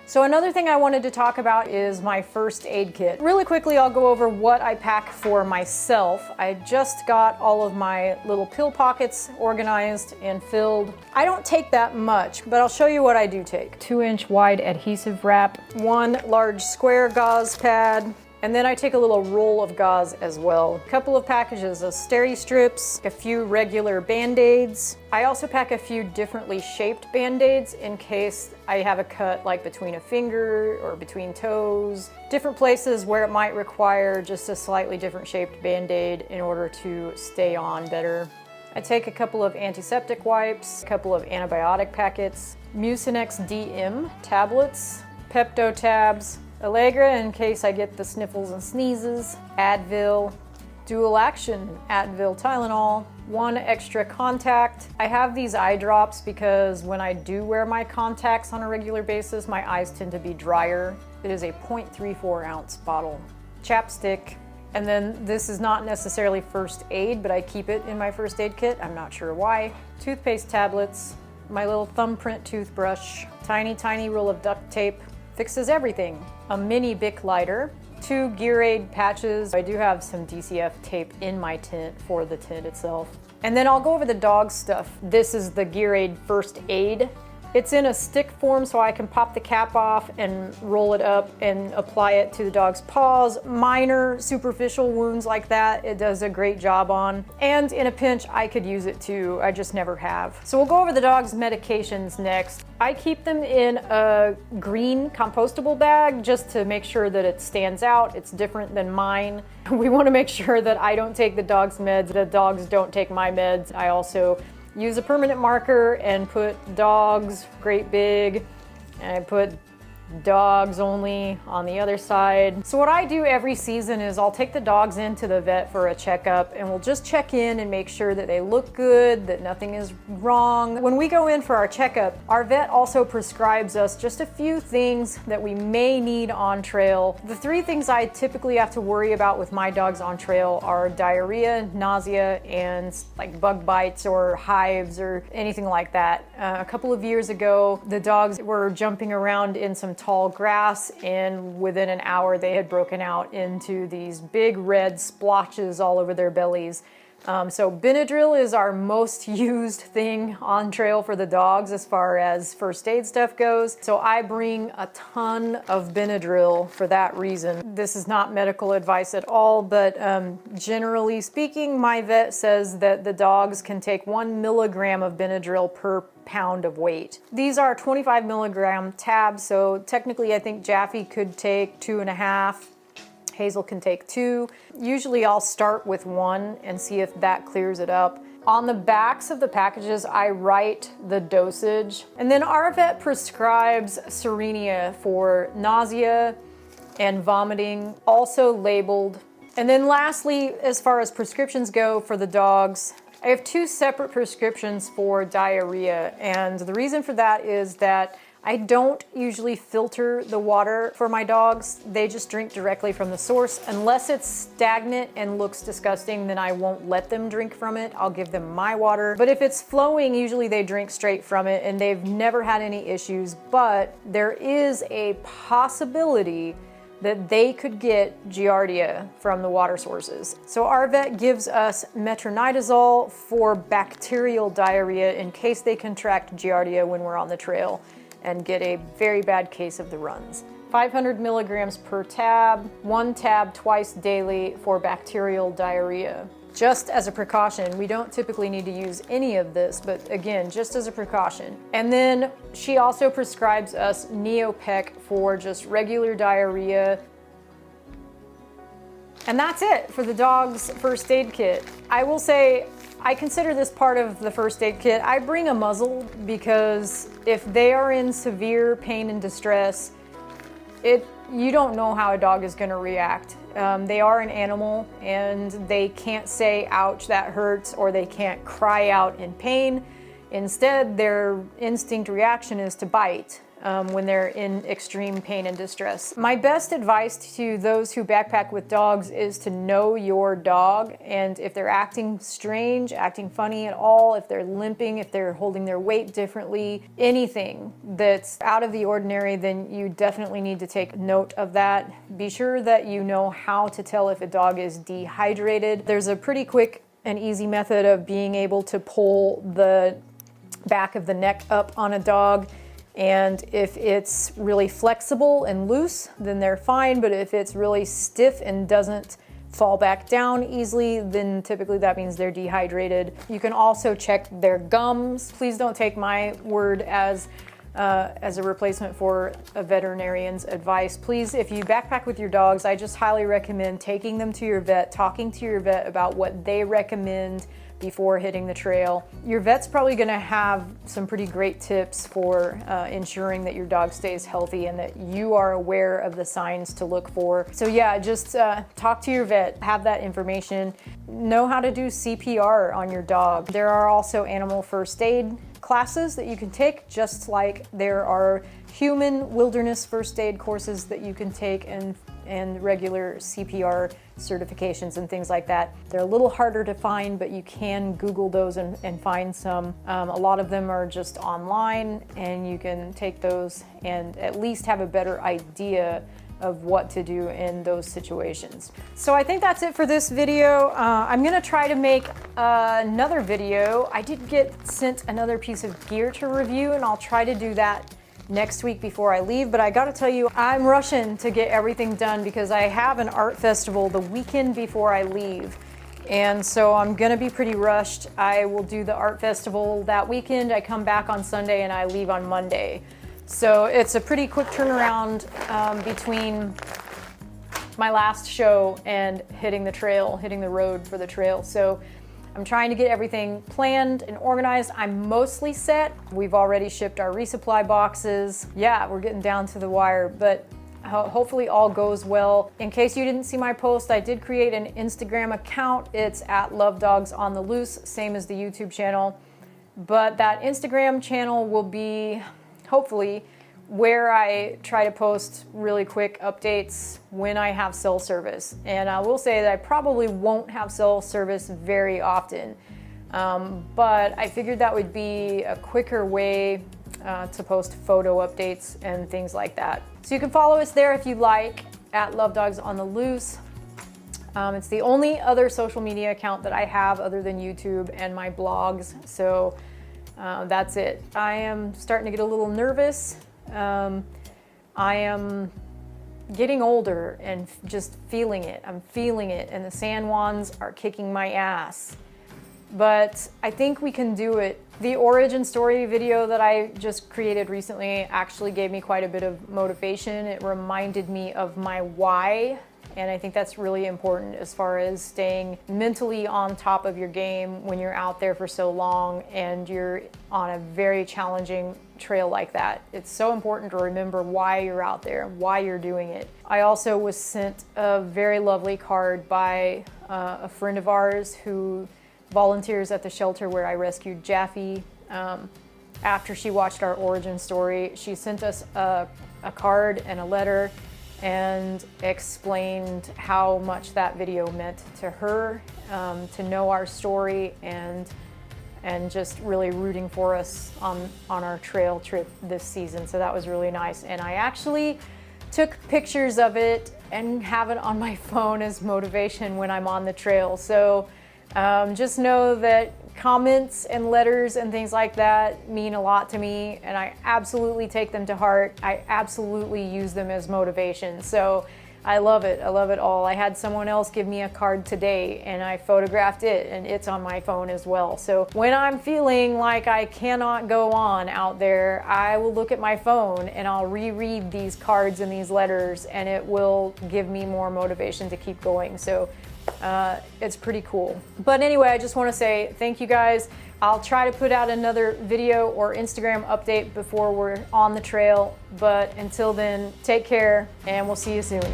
So another thing I wanted to talk about is my first aid kit. Really quickly, I'll go over what I pack for myself. I just got all of my little pill pockets organized and filled. I don't take that much, but I'll show you what I do take. 2-inch wide adhesive wrap, 1 large square gauze pad, and then I take a little roll of gauze as well. A couple of packages of steri strips, a few regular Band-Aids. I also pack a few differently shaped Band-Aids in case I have a cut like between a finger or between toes. Different places where it might require just a slightly different shaped Band-Aid in order to stay on better. I take a couple of antiseptic wipes, a couple of antibiotic packets, Mucinex DM tablets, Pepto tabs, Allegra in case I get the sniffles and sneezes, Advil, dual action Advil Tylenol, 1 extra contact. I have these eye drops because when I do wear my contacts on a regular basis, my eyes tend to be drier. It is a 0.34 ounce bottle. Chapstick, and then this is not necessarily first aid, but I keep it in my first aid kit. I'm not sure why. Toothpaste tablets, my little thumbprint toothbrush, tiny roll of duct tape, fixes everything. A mini Bic lighter, 2 gear aid patches. I do have some DCF tape in my tent for the tent itself. And then I'll go over the dog stuff. This is the gear aid first aid. It's in a stick form so I can pop the cap off and roll it up and apply it to the dog's paws. Minor superficial wounds like that, it does a great job on. And in a pinch, I could use it too, I just never have. So we'll go over the dog's medications next. I keep them in a green compostable bag just to make sure that it stands out. It's different than mine. We want to make sure that I don't take the dog's meds, the dogs don't take my meds. I also use a permanent marker and put dogs great big, and I put dogs only on the other side. So what I do every season is I'll take the dogs into the vet for a checkup, and we'll just check in and make sure that they look good, that nothing is wrong. When we go in for our checkup, our vet also prescribes us just a few things that we may need on trail. The 3 things I typically have to worry about with my dogs on trail are diarrhea, nausea, and like bug bites or hives or anything like that. A couple of years ago, the dogs were jumping around in some tall grass, and within an hour they had broken out into these big red splotches all over their bellies. So Benadryl is our most used thing on trail for the dogs as far as first aid stuff goes. So I bring a ton of Benadryl for that reason. This is not medical advice at all, but generally speaking, my vet says that the dogs can take 1 milligram of Benadryl per pound of weight. These are 25 milligram tabs, so technically I think Jaffe could take 2.5. Hazel can take 2. Usually I'll start with 1 and see if that clears it up. On the backs of the packages, I write the dosage. And then our vet prescribes Serenia for nausea and vomiting, also labeled. And then lastly, as far as prescriptions go for the dogs, I have 2 separate prescriptions for diarrhea. And the reason for that is that I don't usually filter the water for my dogs. They just drink directly from the source. Unless it's stagnant and looks disgusting, then I won't let them drink from it. I'll give them my water. But if it's flowing, usually they drink straight from it, and they've never had any issues. But there is a possibility that they could get Giardia from the water sources. So our vet gives us metronidazole for bacterial diarrhea in case they contract Giardia when we're on the trail and get a very bad case of the runs. 500 milligrams per tab, 1 tab twice daily for bacterial diarrhea. Just as a precaution, we don't typically need to use any of this, but again, just as a precaution. And then she also prescribes us Neopec for just regular diarrhea. And that's it for the dog's first aid kit. I will say, I consider this part of the first aid kit. I bring a muzzle because if they are in severe pain and distress, you don't know how a dog is going to react. They are an animal and they can't say, ouch, that hurts, or they can't cry out in pain. Instead, their instinct reaction is to bite. when they're in extreme pain and distress. My best advice to those who backpack with dogs is to know your dog, and if they're acting strange, acting funny at all, if they're limping, if they're holding their weight differently, anything that's out of the ordinary, then you definitely need to take note of that. Be sure that you know how to tell if a dog is dehydrated. There's a pretty quick and easy method of being able to pull the back of the neck up on a dog. And if it's really flexible and loose, then they're fine. But if it's really stiff and doesn't fall back down easily, then typically that means they're dehydrated. You can also check their gums. Please don't take my word as a replacement for a veterinarian's advice. Please, if you backpack with your dogs, I just highly recommend taking them to your vet, talking to your vet about what they recommend before hitting the trail. Your vet's probably gonna have some pretty great tips for ensuring that your dog stays healthy and that you are aware of the signs to look for. So yeah, just talk to your vet, have that information, know how to do CPR on your dog. There are also animal first aid classes that you can take, just like there are human wilderness first aid courses that you can take, and regular CPR certifications and things like that. They're a little harder to find, but you can Google those and find some. A lot of them are just online, and you can take those and at least have a better idea of what to do in those situations. So I think that's it for this video. I'm gonna try to make another video. I did get sent another piece of gear to review, and I'll try to do that next week before I leave, but I gotta tell you, I'm rushing to get everything done because I have an art festival the weekend before I leave. And so I'm gonna be pretty rushed. I will do the art festival that weekend. I come back on Sunday and I leave on Monday. So it's a pretty quick turnaround between my last show and hitting the trail, hitting the road for the trail. So I'm trying to get everything planned and organized. I'm mostly set. We've already shipped our resupply boxes. Yeah, we're getting down to the wire, but hopefully all goes well. In case you didn't see my post, I did create an Instagram account. It's at Love Dogs on the Loose, same as the YouTube channel. But that Instagram channel will be, hopefully, where I try to post really quick updates when I have cell service. And I will say that I probably won't have cell service very often, but I figured that would be a quicker way to post photo updates and things like that. So you can follow us there if you'd like, at Love Dogs on the Loose. It's the only other social media account that I have other than YouTube and my blogs. So that's it. I am starting to get a little nervous. I am getting older and just feeling it. I'm feeling it, and the San Juans are kicking my ass. But I think we can do it. The origin story video that I just created recently actually gave me quite a bit of motivation. It reminded me of my why, and I think that's really important as far as staying mentally on top of your game when you're out there for so long and you're on a very challenging trail like that. It's so important to remember why you're out there and why you're doing it. I also was sent a very lovely card by a friend of ours who volunteers at the shelter where I rescued Jaffe. After she watched our origin story, she sent us a card and a letter and explained how much that video meant to her, to know our story and just really rooting for us on our trail trip this season. So that was really nice. And I actually took pictures of it and have it on my phone as motivation when I'm on the trail. So just know that comments and letters and things like that mean a lot to me, and I absolutely take them to heart. I absolutely use them as motivation. So I love it. I love it all. I had someone else give me a card today and I photographed it, and it's on my phone as well. So when I'm feeling like I cannot go on out there, I will look at my phone and I'll reread these cards and these letters, and it will give me more motivation to keep going. So it's pretty cool. But anyway, I just want to say thank you guys. I'll try to put out another video or Instagram update before we're on the trail. But until then, take care and we'll see you soon.